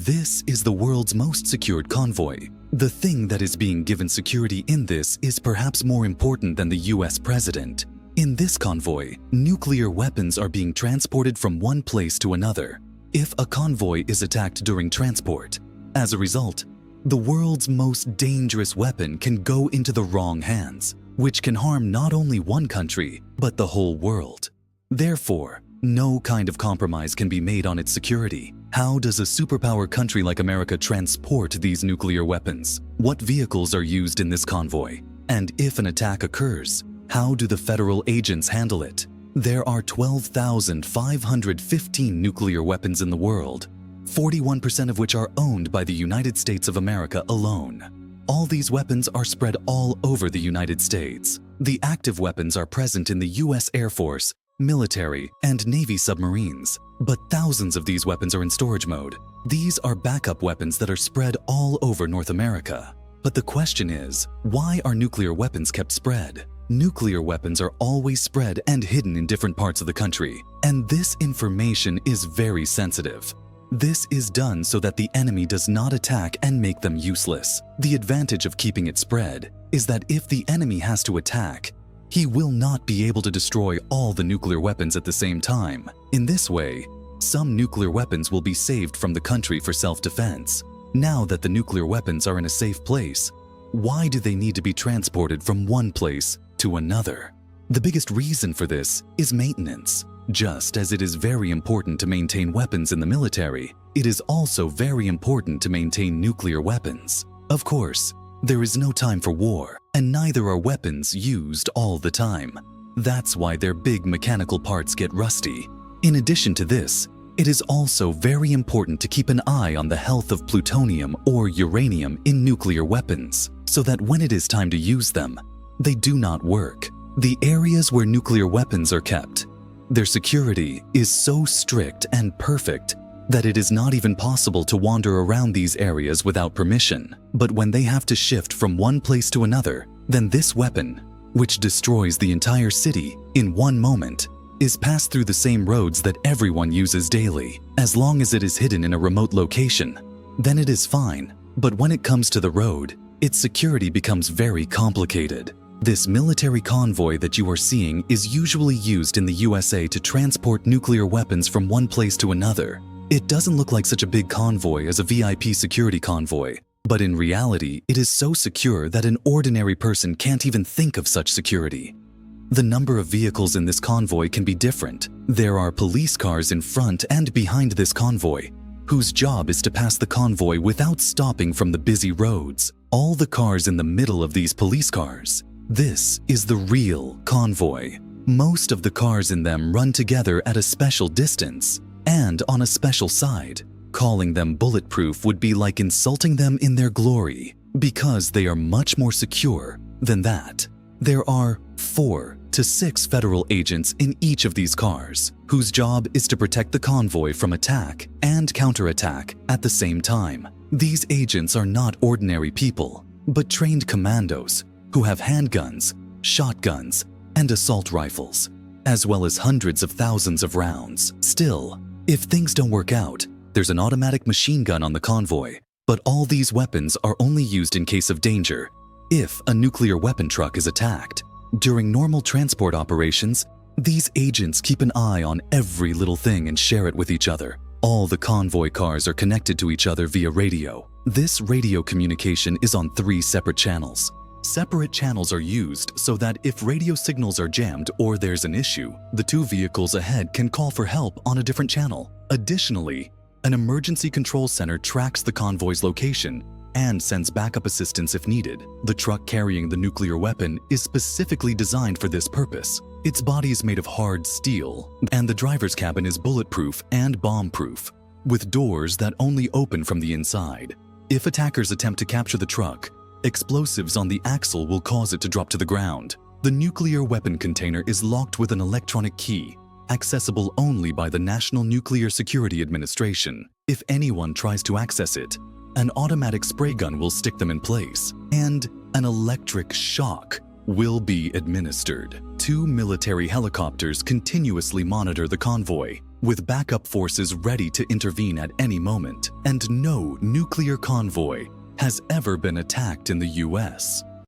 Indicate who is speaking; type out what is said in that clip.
Speaker 1: This is the world's most secured convoy. The thing that is being given security in this is perhaps more important than the US president. In this convoy, nuclear weapons are being transported from one place to another. If a convoy is attacked during transport, as a result, the world's most dangerous weapon can go into the wrong hands, which can harm not only one country, but the whole world. Therefore, no kind of compromise can be made on its security. How does a superpower country like America transport these nuclear weapons? What vehicles are used in this convoy? And if an attack occurs, how do the federal agents handle it? There are 12,515 nuclear weapons in the world, 41% of which are owned by the United States of America alone. All these weapons are spread all over the United States. The active weapons are present in the US Air Force, military, and Navy submarines, but thousands of these weapons are in storage mode. These are backup weapons that are spread all over North America. But the question is, why are nuclear weapons kept spread? Nuclear weapons are always spread and hidden in different parts of the country, and this information is very sensitive. This is done so that the enemy does not attack and make them useless. The advantage of keeping it spread is that if the enemy has to attack, he will not be able to destroy all the nuclear weapons at the same time. In this way, some nuclear weapons will be saved from the country for self-defense. Now that the nuclear weapons are in a safe place, why do they need to be transported from one place to another? The biggest reason for this is maintenance. Just as it is very important to maintain weapons in the military, it is also very important to maintain nuclear weapons. Of course, there is no time for war, and neither are weapons used all the time. That's why their big mechanical parts get rusty. In addition to this, it is also very important to keep an eye on the health of plutonium or uranium in nuclear weapons, so that when it is time to use them, they do not work. The areas where nuclear weapons are kept, their security is so strict and perfect that it is not even possible to wander around these areas without permission. But when they have to shift from one place to another, then this weapon, which destroys the entire city in one moment, is passed through the same roads that everyone uses daily. As long as it is hidden in a remote location, then it is fine. But when it comes to the road, its security becomes very complicated. This military convoy that you are seeing is usually used in the USA to transport nuclear weapons from one place to another. It doesn't look like such a big convoy as a VIP security convoy, but in reality, it is so secure that an ordinary person can't even think of such security. The number of vehicles in this convoy can be different. There are police cars in front and behind this convoy, whose job is to pass the convoy without stopping from the busy roads. All the cars in the middle of these police cars. This is the real convoy. Most of the cars in them run together at a special distance and on a special side. Calling them bulletproof would be like insulting them in their glory, because they are much more secure than that. There are 4 to 6 federal agents in each of these cars, whose job is to protect the convoy from attack and counterattack at the same time. These agents are not ordinary people, but trained commandos who have handguns, shotguns, and assault rifles, as well as hundreds of thousands of rounds. Still, if things don't work out, there's an automatic machine gun on the convoy, but all these weapons are only used in case of danger. If a nuclear weapon truck is attacked, during normal transport operations, these agents keep an eye on every little thing and share it with each other. All the convoy cars are connected to each other via radio. This radio communication is on 3 separate channels. Separate channels are used so that if radio signals are jammed or there's an issue, the 2 vehicles ahead can call for help on a different channel. Additionally, an emergency control center tracks the convoy's location and sends backup assistance if needed. The truck carrying the nuclear weapon is specifically designed for this purpose. Its body is made of hard steel, and the driver's cabin is bulletproof and bomb-proof, with doors that only open from the inside. If attackers attempt to capture the truck, explosives on the axle will cause it to drop to the ground. The nuclear weapon container is locked with an electronic key, accessible only by the National Nuclear Security Administration. If anyone tries to access it, an automatic spray gun will stick them in place, and an electric shock will be administered. 2 military helicopters continuously monitor the convoy. with backup forces ready to intervene at any moment, and no nuclear convoy has ever been attacked in the US.